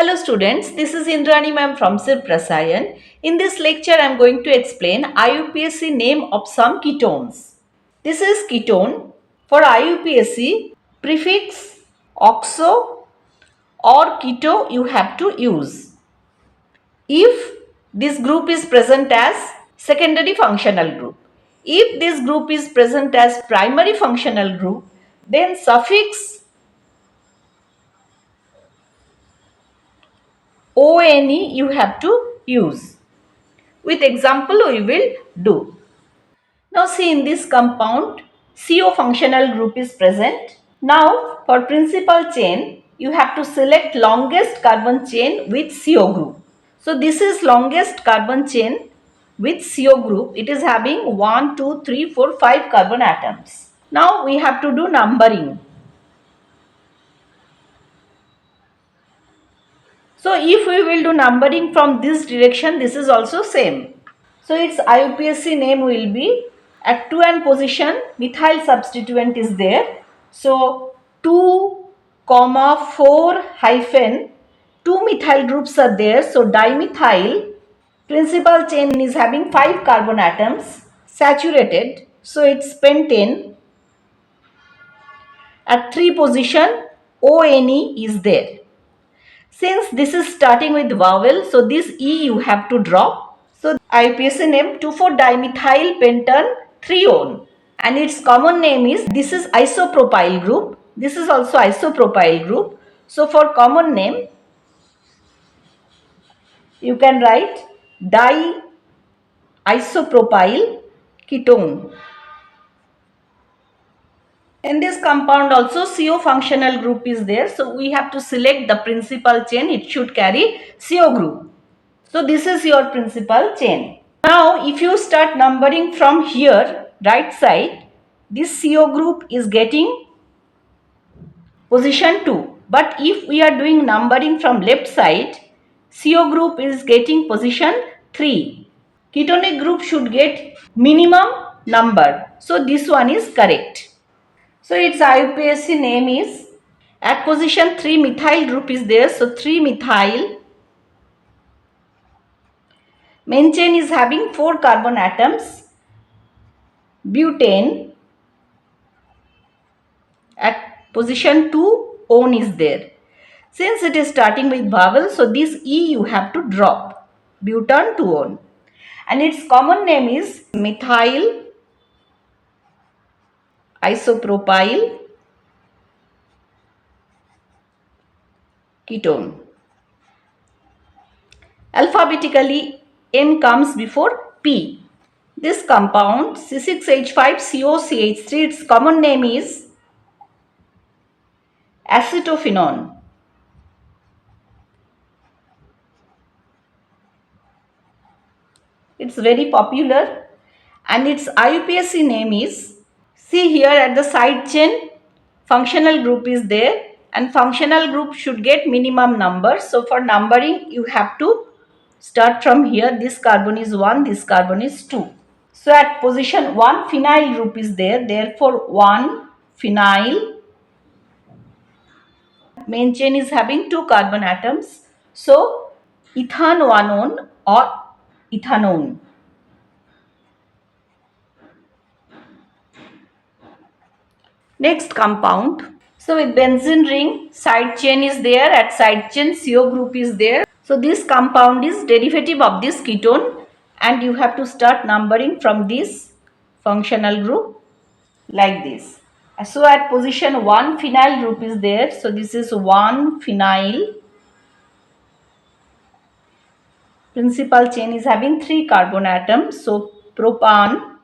Hello students, this is Indrani ma'am from Rasayan. In this lecture, I am going to explain IUPAC name of some ketones. This is ketone. For IUPAC, prefix oxo or keto you have to use. If this group is present as secondary functional group. If this group is present as primary functional group, then suffix ONE you have to use. With example we will do. Now see, in this compound CO functional group is present. Now for principal chain you have to select longest carbon chain with CO group. So this is longest carbon chain with CO group. It is having 1, 2, 3, 4, 5 carbon atoms. Now we have to do numbering. So if we will do numbering from this direction, this is also same. So its IUPAC name will be at 2 position methyl substituent is there. So 2, 4 hyphen 2 methyl groups are there. So dimethyl principal chain is having 5 carbon atoms saturated. So its pentane at 3 position ONE is there. Since this is starting with vowel, so this E you have to drop. So IUPAC name 2,4-dimethyl pentane 3-one, and its common name is, this is isopropyl group. This is also isopropyl group. So for common name you can write di-isopropyl ketone. In this compound also CO functional group is there. So we have to select the principal chain. It should carry CO group. So this is your principal chain. Now if you start numbering from here, right side, this CO group is getting position 2. But if we are doing numbering from left side, CO group is getting position 3. Ketonic group should get minimum number. So this one is correct. So its IUPAC name is, at position 3 methyl group is there. So 3 methyl. Main chain is having 4 carbon atoms. Butane. At position 2 one is there. Since it is starting with vowel, so this E you have to drop. Butane 2-one. And its common name is methyl isopropyl ketone. Alphabetically N comes before P. This compound C6H5COCH3, its common name is acetophenone. It's very popular, and its IUPAC name is, see here at the side chain functional group is there, and functional group should get minimum number. So for numbering you have to start from here. This carbon is 1, this carbon is 2. So at position 1 phenyl group is there, therefore 1 phenyl. Main chain is having 2 carbon atoms. So ethanone or ethanone. Next compound. So with benzene ring, side chain is there. At side chain CO group is there. So this compound is derivative of this ketone, and you have to start numbering from this functional group like this. So at position 1 phenyl group is there. So this is 1 phenyl. Principal chain is having 3 carbon atoms. So propan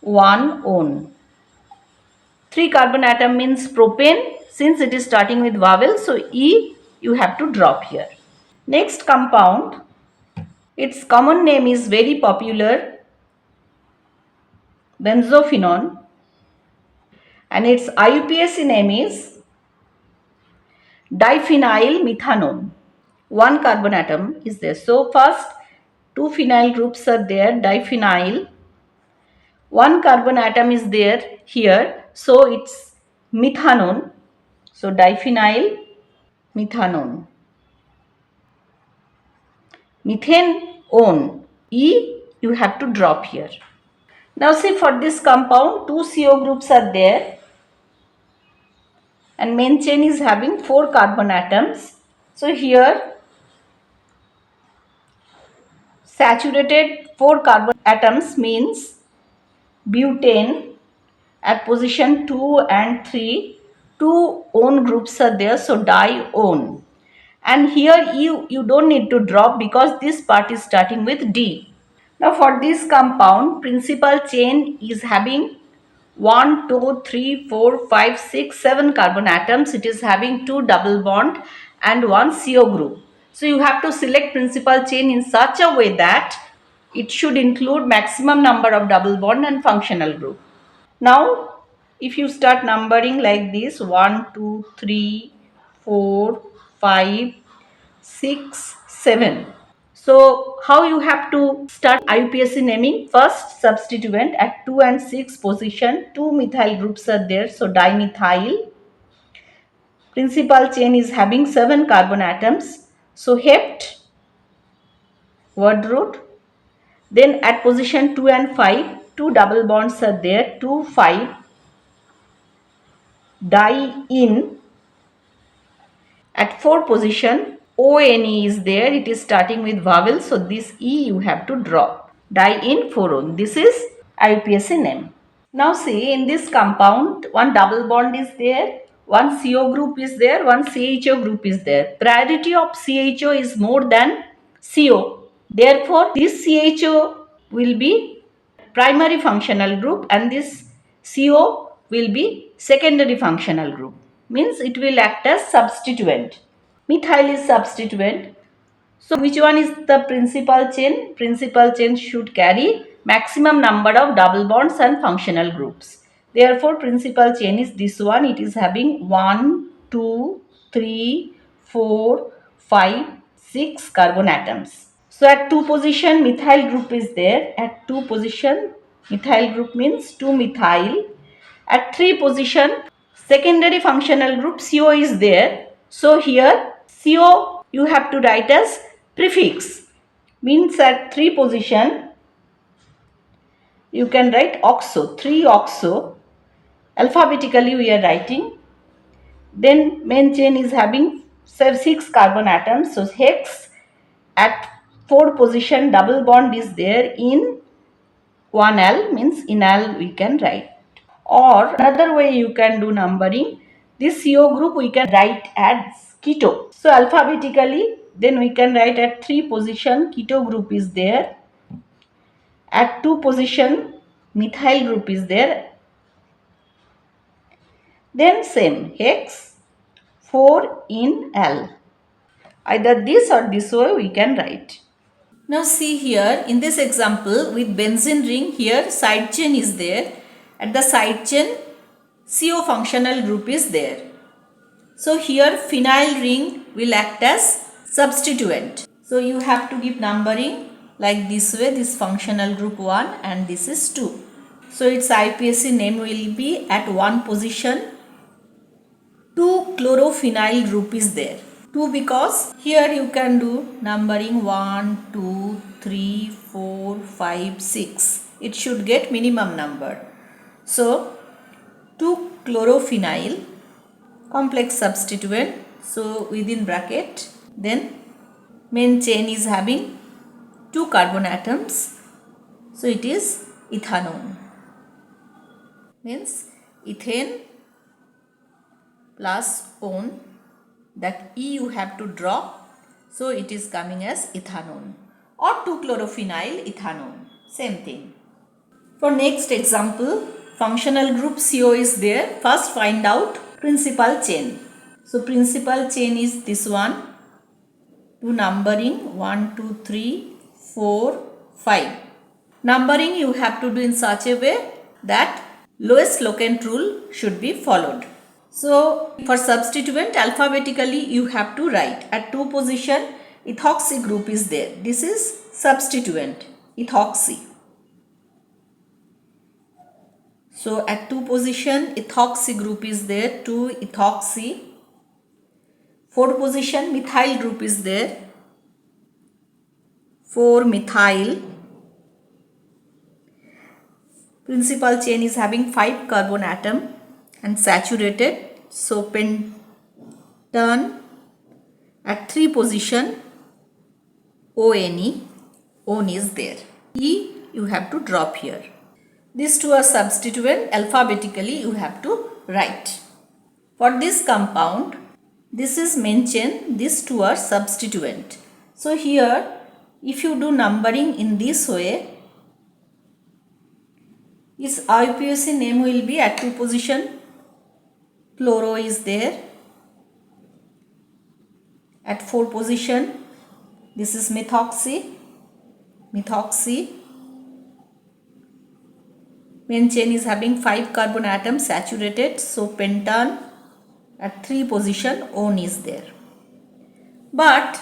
1-one. 3 carbon atom means propane. Since it is starting with vowel, so E you have to drop here. Next compound, its common name is very popular, benzophenone, and its IUPAC name is diphenyl methanone. 1 carbon atom is there. So first 2 phenyl groups are there, diphenyl. 1 carbon atom is there here, so it's methanone. So diphenyl methanone. Methanone, E you have to drop here. Now see, for this compound, two CO groups are there and main chain is having 4 carbon atoms. So here saturated 4 carbon atoms means butane at position 2 and 3, 2 one groups are there, so dione. And here you don't need to drop because this part is starting with D. Now for this compound, principal chain is having 1, 2, 3, 4, 5, 6, 7 carbon atoms. It is having 2 double bond and 1 CO group. So you have to select principal chain in such a way that it should include maximum number of double bond and functional group. Now if you start numbering like this, 1, 2, 3, 4, 5, 6, 7. So how you have to start IUPAC naming? First substituent at 2 and 6 position, 2 methyl groups are there, so dimethyl. Principal chain is having 7 carbon atoms, so hept, word root. Then at position 2 and 5, 2 double bonds are there, 2, 5, diene. At 4 position, ONE is there, it is starting with vowel, so this E you have to drop. Diene This is IUPAC name. Now see, in this compound, one double bond is there, one CO group is there, one CHO group is there. Priority of CHO is more than CO. Therefore, this CHO will be primary functional group and this CO will be secondary functional group. Means it will act as substituent. Methyl is substituent. So which one is the principal chain? Principal chain should carry maximum number of double bonds and functional groups. Therefore, principal chain is this one. It is having 1, 2, 3, 4, 5, 6 carbon atoms. So at 2 position, methyl group is there. At 2 position, methyl group means 2 methyl. At 3 position, secondary functional group CO is there. So here CO you have to write as prefix. Means at 3 position you can write oxo, 3 oxo. Alphabetically we are writing. Then main chain is having 6 carbon atoms. So hex at 4 position double bond is there in 1L, means enal we can write. Or another way you can do numbering, this CO group we can write as keto. So alphabetically then we can write at 3 position keto group is there. At 2 position methyl group is there. Then same hex 4 in L. Either this or this way we can write. Now see here in this example with benzene ring, here side chain is there. At the side chain CO functional group is there. So here phenyl ring will act as substituent. So you have to give numbering like this way, this functional group 1 and this is 2. So its IUPAC name will be at 1 position 2 chlorophenyl group is there. 2 because here you can do numbering 1, 2, 3, 4, 5, 6. It should get minimum number. So 2 chlorophenyl complex substituent. So within bracket then main chain is having 2 carbon atoms. So it is ethanone. Means ethane plus one, that E you have to drop. So it is coming as ethanone or 2 chlorophenyl ethanone. Same thing. For next example, functional group CO is there. First find out principal chain. So principal chain is this one. Do numbering 1, 2, 3, 4, 5. Numbering you have to do in such a way that lowest locant rule should be followed. So for substituent alphabetically you have to write at 2 position ethoxy group is there. This is substituent ethoxy. So at 2 position ethoxy group is there, 2 ethoxy. 4th position methyl group is there. 4 methyl. Principal chain is having 5 carbon atom and saturated. So pentan at 3 position one is there. E you have to drop here. These two are substituent. Alphabetically you have to write. For this compound, this is main chain, these two are substituent. So here if you do numbering in this way, its IUPAC name will be at 2 position chloro is there. At 4 position this is methoxy. Main chain is having 5 carbon atoms saturated. So pentan at 3 position one is there. But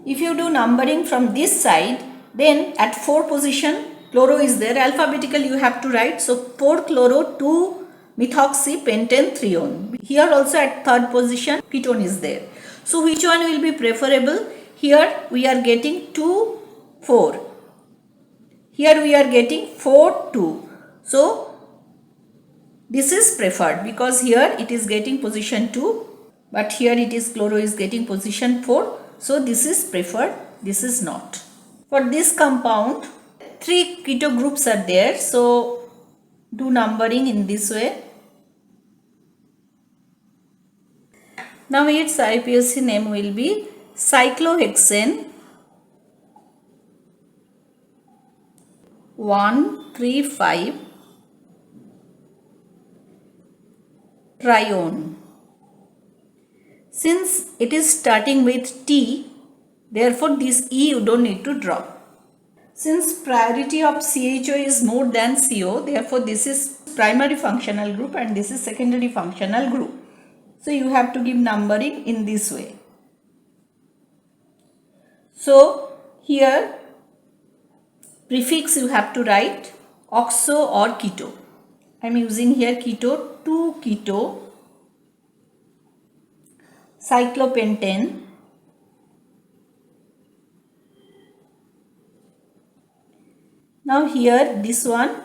if you do numbering from this side, then at 4 position chloro is there. Alphabetically you have to write. So 4 chloro 2 methoxy pentan 3 one. Here also at 3rd position ketone is there. So which one will be preferable? Here we are getting 2 4. Here we are getting 4 2. So this is preferred because here it is getting position 2, but here it is chloro is getting position 4. So this is preferred, this is not. For this compound 3 keto groups are there. So do numbering in this way. Now its IUPAC name will be cyclohexane 1,3,5 trione. Since it is starting with T, therefore this E you don't need to drop. Since priority of CHO is more than CO, therefore this is primary functional group and this is secondary functional group. So you have to give numbering in this way. So here prefix you have to write oxo or keto. I am using here keto, 2 keto, cyclopentane, now here this one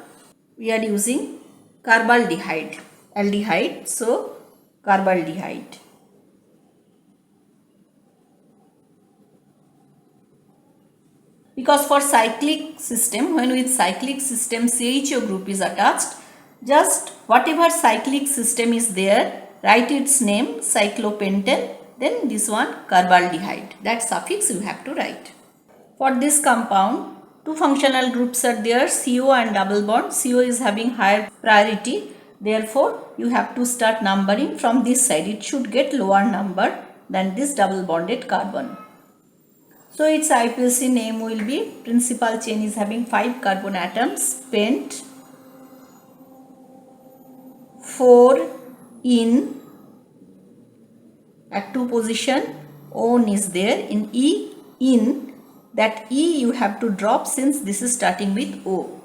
we are using carbaldehyde, aldehyde, so carbaldehyde. Because for cyclic system, when with cyclic system CHO group is attached, just whatever cyclic system is there, write its name cyclopentane, then this one carbaldehyde. That suffix you have to write. For this compound, 2 functional groups are there, CO and double bond. CO is having higher priority, therefore you have to start numbering from this side. It should get lower number than this double bonded carbon. So its IUPAC name will be, principal chain is having 5 carbon atoms, pent 4 in at 2 position one is there. In E, in, that E you have to drop since this is starting with O.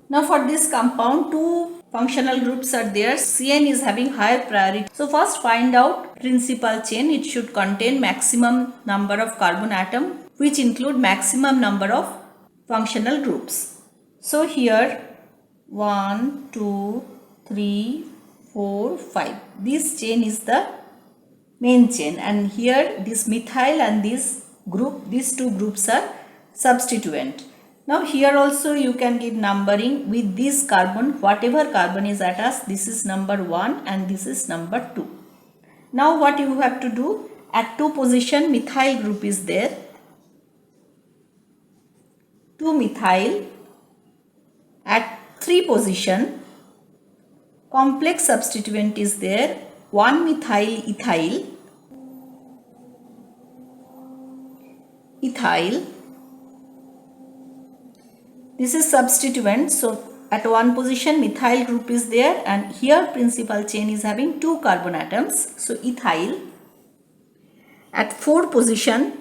Now for this compound 2 functional groups are there. CN is having higher priority. So first find out principal chain. It should contain maximum number of carbon atom which include maximum number of functional groups. So here 1, 2, 3, 4, 5. This chain is the main chain and here this methyl and this group, these 2 groups are substituent. Now here also you can give numbering with this carbon, whatever carbon is attached, this is number 1 and this is number 2. Now what you have to do, at 2 position methyl group is there, 2 methyl. At 3 position complex substituent is there, 1 methyl ethyl. This is substituent, so at 1 position methyl group is there and here principal chain is having 2 carbon atoms, so ethyl. At 4 position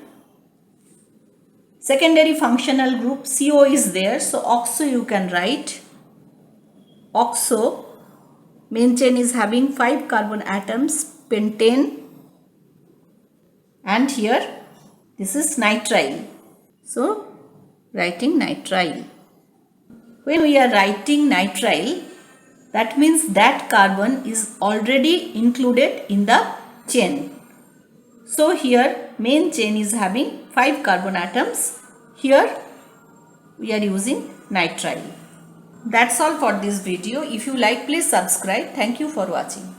secondary functional group CO is there, so oxo you can write. Oxo, main chain is having 5 carbon atoms, pentane and here this is nitrile. So writing nitrile. When we are writing nitrile, that means that carbon is already included in the chain. So here main chain is having 5 carbon atoms. Here we are using nitrile. That's all for this video. If you like, please subscribe. Thank you for watching.